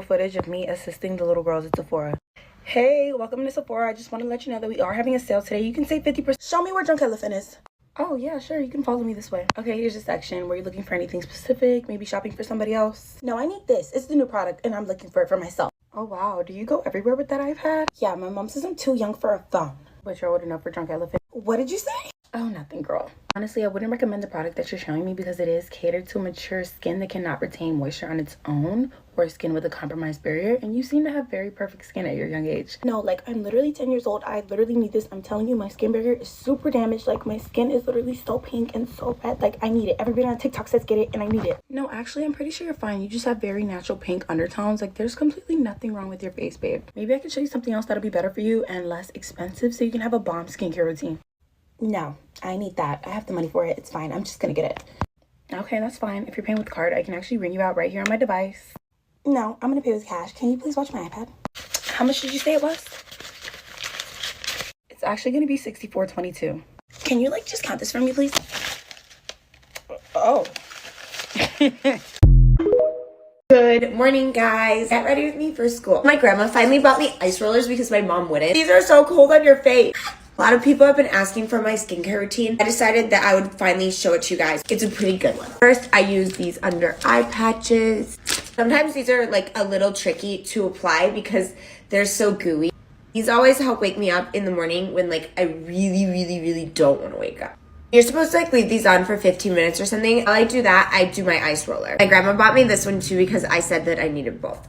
Footage of me assisting the little girls at Sephora. Hey, welcome to Sephora. I just want to let you know that we are having a sale today. You can save 50%. Show me where Drunk Elephant is. Oh, yeah, sure. You can follow me this way. Okay, here's a section where you're looking for anything specific, maybe shopping for somebody else. No, I need this. It's the new product, and I'm looking for it for myself. Oh, wow. Do you go everywhere with that iPad? Yeah, my mom says I'm too young for a phone. But you're old enough for Drunk Elephant. What did you say? Oh, nothing, girl. Honestly, I wouldn't recommend the product that you're showing me because it is catered to mature skin that cannot retain moisture on its own, or skin with a compromised barrier, and you seem to have very perfect skin at your young age. No, like, I'm literally 10 years old. I literally need this. I'm telling you, my skin barrier is super damaged. Like, my skin is literally so pink and so red. Like, I need it. Everybody on TikTok says get it, and I need it. No, actually, I'm pretty sure you're fine. You just have very natural pink undertones. Like, there's completely nothing wrong with your face, babe. Maybe I can show you something else that'll be better for you and less expensive so you can have a bomb skincare routine. No, I need that. I have the money for it. It's fine. I'm just gonna get it. Okay, that's fine. If you're paying with card, I can actually ring you out right here on my device. No, I'm gonna pay with cash. Can you please watch my iPad? How much did you say it was? It's actually gonna be $64.22. Can you, like, just count this for me, please? Oh. Good morning, guys. Get ready with me for school. My grandma finally bought me ice rollers because my mom wouldn't. These are so cold on your face. A lot of people have been asking for my skincare routine. I decided that I would finally show it to you guys. It's a pretty good one. First, I use these under eye patches. Sometimes these are like a little tricky to apply because they're so gooey. These always help wake me up in the morning when like I really don't want to wake up. You're supposed to like leave these on for 15 minutes or something. While I do that, I do my ice roller. My grandma bought me this one too because I said that I needed both.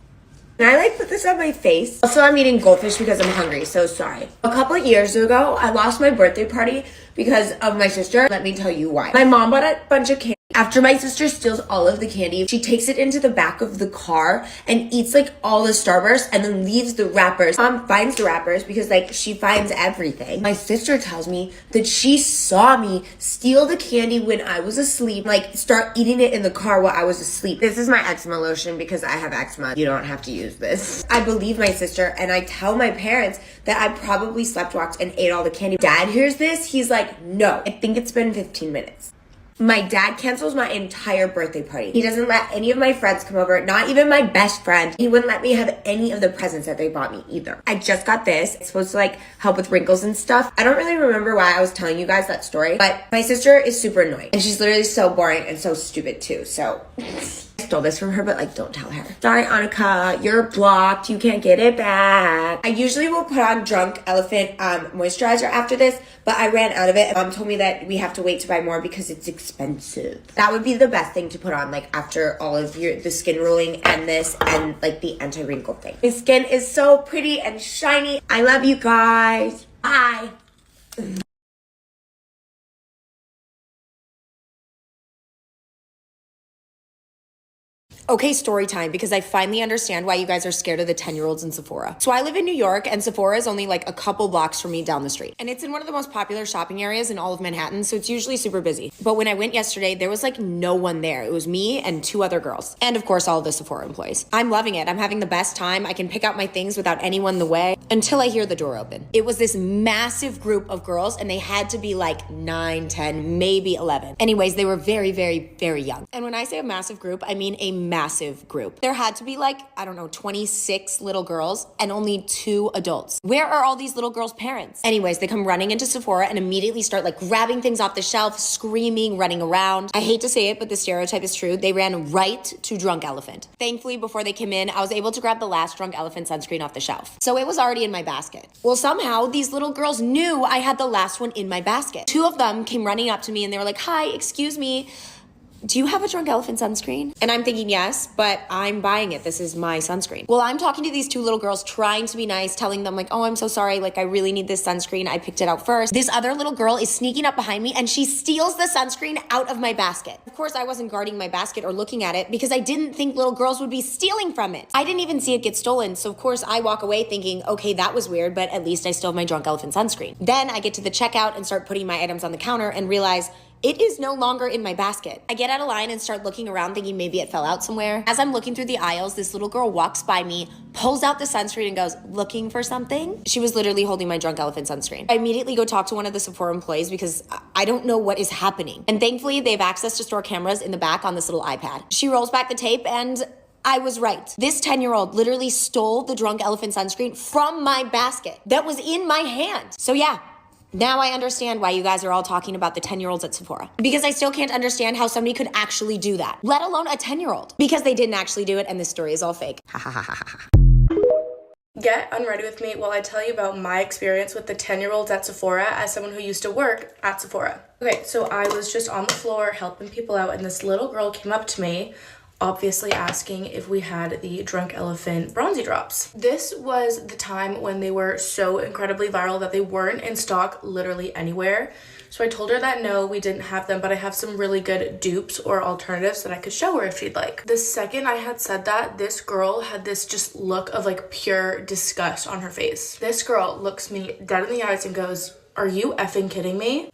And I like put this on my face. Also, I'm eating goldfish because I'm hungry, so sorry. A couple of years ago, I lost my birthday party because of my sister. Let me tell you why. My mom bought a bunch of candy. After my sister steals all of the candy, she takes it into the back of the car and eats like all the Starburst and then leaves the wrappers. Mom finds the wrappers because like she finds everything. My sister tells me that she saw me steal the candy when I was asleep, like start eating it in the car while I was asleep. This is my eczema lotion because I have eczema. You don't have to use this. I believe my sister and I tell my parents that I probably sleptwalked and ate all the candy. Dad hears this, he's like, no, I think it's been 15 minutes. My dad cancels my entire birthday party. He doesn't let any of my friends come over, not even my best friend. He wouldn't let me have any of the presents that they bought me either. I just got this. It's supposed to like help with wrinkles and stuff. I don't really remember why I was telling you guys that story, but my sister is super annoying and she's literally so boring and so stupid too, so... I stole this from her, but like don't tell her. Sorry, Annika, you're blocked. You can't get it back. I usually will put on Drunk Elephant moisturizer after this, but I ran out of it. Mom told me that we have to wait to buy more because it's expensive. That would be the best thing to put on like after all of the skin rolling and this and like the anti-wrinkle thing. My skin is so pretty and shiny. I love you guys. Bye. Okay, story time, because I finally understand why you guys are scared of the 10-year-olds in Sephora. So I live in New York and Sephora is only like a couple blocks from me down the street. And it's in one of the most popular shopping areas in all of Manhattan, so it's usually super busy. But when I went yesterday, there was like no one there. It was me and 2 other girls. And of course, all of the Sephora employees. I'm loving it. I'm having the best time. I can pick out my things without anyone in the way until I hear the door open. It was this massive group of girls and they had to be like 9, 10, maybe 11. Anyways, they were very young. And when I say a massive group, I mean a massive group. There had to be like, I don't know, 26 little girls and only 2 adults. Where are all these little girls' parents? Anyways, they come running into Sephora and immediately start like grabbing things off the shelf, screaming, running around. I hate to say it, but the stereotype is true. They ran right to Drunk Elephant. Thankfully, before they came in, I was able to grab the last Drunk Elephant sunscreen off the shelf. So it was already in my basket. Well, somehow these little girls knew I had the last one in my basket. 2 of them came running up to me and they were like, hi, excuse me. Do you have a Drunk Elephant sunscreen? And I'm thinking, yes, but I'm buying it. This is my sunscreen. Well, I'm talking to these 2 little girls, trying to be nice, telling them like, oh, I'm so sorry. Like, I really need this sunscreen. I picked it out first. This other little girl is sneaking up behind me and she steals the sunscreen out of my basket. Of course, I wasn't guarding my basket or looking at it because I didn't think little girls would be stealing from it. I didn't even see it get stolen. So of course I walk away thinking, okay, that was weird, but at least I still have my Drunk Elephant sunscreen. Then I get to the checkout and start putting my items on the counter and realize it is no longer in my basket. I get out of line and start looking around thinking maybe it fell out somewhere. As I'm looking through the aisles, this little girl walks by me, pulls out the sunscreen and goes, looking for something? She was literally holding my Drunk Elephant sunscreen. I immediately go talk to one of the Sephora employees because I don't know what is happening. And thankfully they have access to store cameras in the back on this little iPad. She rolls back the tape and I was right. This 10-year-old literally stole the Drunk Elephant sunscreen from my basket that was in my hand. So yeah, now I understand why you guys are all talking about the 10-year-olds at Sephora. Because I still can't understand how somebody could actually do that, let alone a 10-year-old. Because they didn't actually do it and this story is all fake. Ha ha ha ha ha. Get unready with me while I tell you about my experience with the 10-year-olds at Sephora as someone who used to work at Sephora. Okay, so I was just on the floor helping people out and this little girl came up to me, obviously asking if we had the Drunk Elephant bronzy drops. This was the time when they were so incredibly viral that they weren't in stock literally anywhere. So I told her that no, we didn't have them, but I have some really good dupes or alternatives that I could show her if she'd like. The second I had said that, this girl had this just look of like pure disgust on her face. This girl looks me dead in the eyes and goes, "Are you effing kidding me?"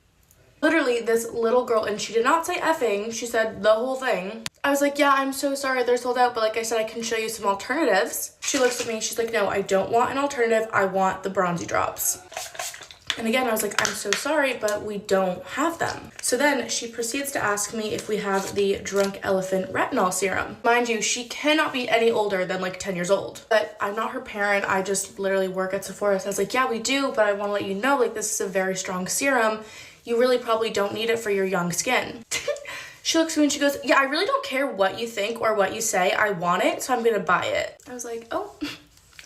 Literally, this little girl, and she did not say effing, she said the whole thing. I was like, yeah, I'm so sorry, they're sold out, but like I said, I can show you some alternatives. She looks at me, she's like, no, I don't want an alternative, I want the bronzy drops. And again, I was like, I'm so sorry, but we don't have them. So then she proceeds to ask me if we have the Drunk Elephant retinol serum. Mind you, she cannot be any older than like 10 years old. But I'm not her parent, I just literally work at Sephora. So I was like, yeah, we do, but I wanna let you know, like, this is a very strong serum. You really probably don't need it for your young skin. She looks at me and she goes, yeah, I really don't care what you think or what you say. I want it, so I'm gonna buy it. I was like, oh,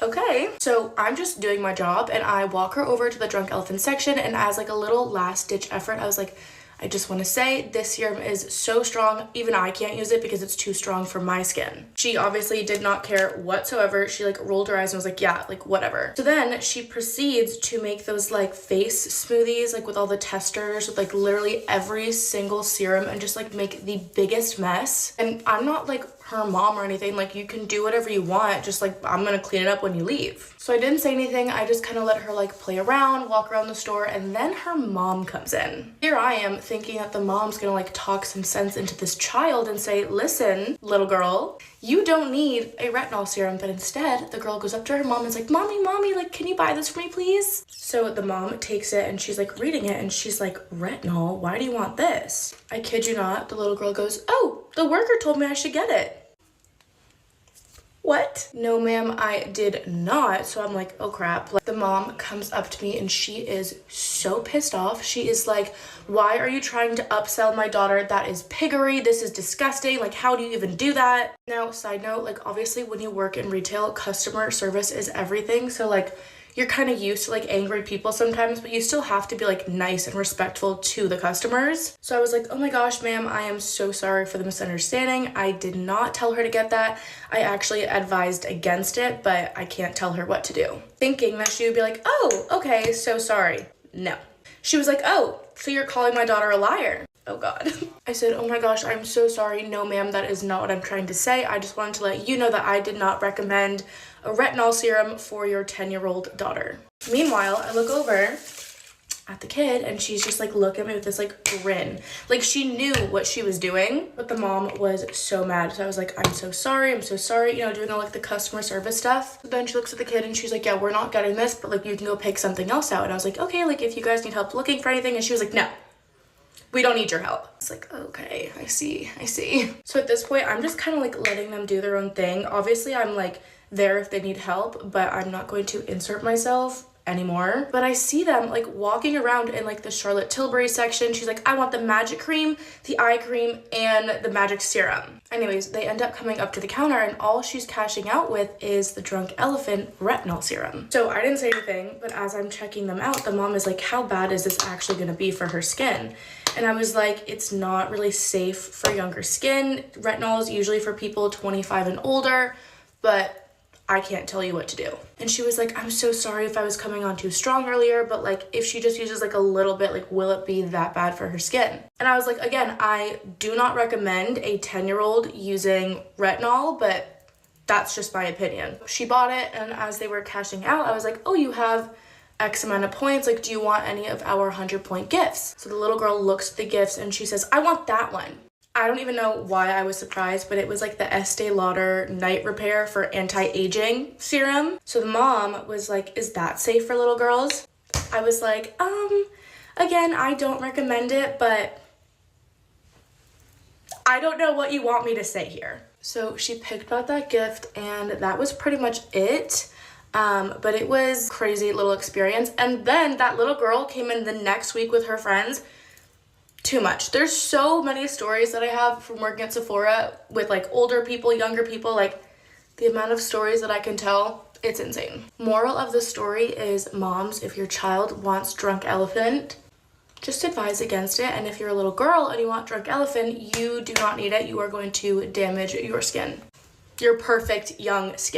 okay. So I'm just doing my job and I walk her over to the Drunk Elephant section, and as like a little last ditch effort, I was like, I just want to say this serum is so strong, even I can't use it because it's too strong for my skin. She obviously did not care whatsoever. She like rolled her eyes and was like, yeah, like whatever. So then she proceeds to make those like face smoothies, like with all the testers, with like literally every single serum, and just like make the biggest mess. And I'm not like her mom or anything, like you can do whatever you want, just like I'm gonna clean it up when you leave. So I didn't say anything, I just kind of let her like play around, walk around the store, and then her mom comes in. Here I am thinking that the mom's gonna like talk some sense into this child and say, listen, little girl, you don't need a retinol serum, but instead the girl goes up to her mom and is like, mommy, like, can you buy this for me, please? So the mom takes it and she's like reading it and she's like, retinol, why do you want this? I kid you not, the little girl goes, oh, the worker told me I should get it. What? No, ma'am, I did not. So I'm like, oh crap. Like, the mom comes up to me and she is so pissed off. She is like, why are you trying to upsell my daughter? That is piggery. This is disgusting. Like, how do you even do that? Now, side note, like obviously when you work in retail, customer service is everything. So like, you're kind of used to like angry people sometimes, but you still have to be like nice and respectful to the customers. So I was like, oh my gosh, ma'am, I am so sorry for the misunderstanding. I did not tell her to get that. I actually advised against it, but I can't tell her what to do. Thinking that she would be like, oh, okay, so sorry. No. She was like, oh, so you're calling my daughter a liar? Oh God. I said, oh my gosh, I'm so sorry. No, ma'am, that is not what I'm trying to say. I just wanted to let you know that I did not recommend a retinol serum for your 10-year-old daughter. Meanwhile, I look over at the kid and she's just like looking at me with this like grin. Like she knew what she was doing, but the mom was so mad. So I was like, I'm so sorry, you know, doing all like the customer service stuff. But then she looks at the kid and she's like, yeah, we're not getting this, but like you can go pick something else out. And I was like, okay, like if you guys need help looking for anything. And she was like, no, we don't need your help. It's like, okay, I see. So at this point, I'm just kind of like letting them do their own thing. Obviously, I'm like there if they need help, but I'm not going to insert myself anymore. But I see them like walking around in like the Charlotte Tilbury section. She's like, I want the magic cream, the eye cream, and the magic serum. Anyways, they end up coming up to the counter and all she's cashing out with is the Drunk Elephant retinol serum. So I didn't say anything, but as I'm checking them out, the mom is like, how bad is this actually gonna be for her skin? And I was like, it's not really safe for younger skin. Retinol is usually for people 25 and older, but I can't tell you what to do. And she was like, I'm so sorry if I was coming on too strong earlier, but like if she just uses like a little bit, like will it be that bad for her skin? And I was like, again, I do not recommend a 10-year-old using retinol, but that's just my opinion. She bought it, and as they were cashing out, I was like, oh, you have X amount of points, like do you want any of our 100-point gifts? So the little girl looks at the gifts and she says, I want that one. I don't even know why I was surprised, but it was like the Estee Lauder Night Repair for anti-aging serum. So the mom was like, is that safe for little girls? I was like, again, I don't recommend it, but I don't know what you want me to say here. So she picked out that gift and that was pretty much it. But it was crazy little experience. And then that little girl came in the next week with her friends. Too much. There's so many stories that I have from working at Sephora with like older people, younger people, like the amount of stories that I can tell, it's insane. Moral of the story is, moms, if your child wants drunk elephant, just advise against it. And if you're a little girl and you want drunk elephant, you do not need it. You are going to damage your skin, your perfect young skin.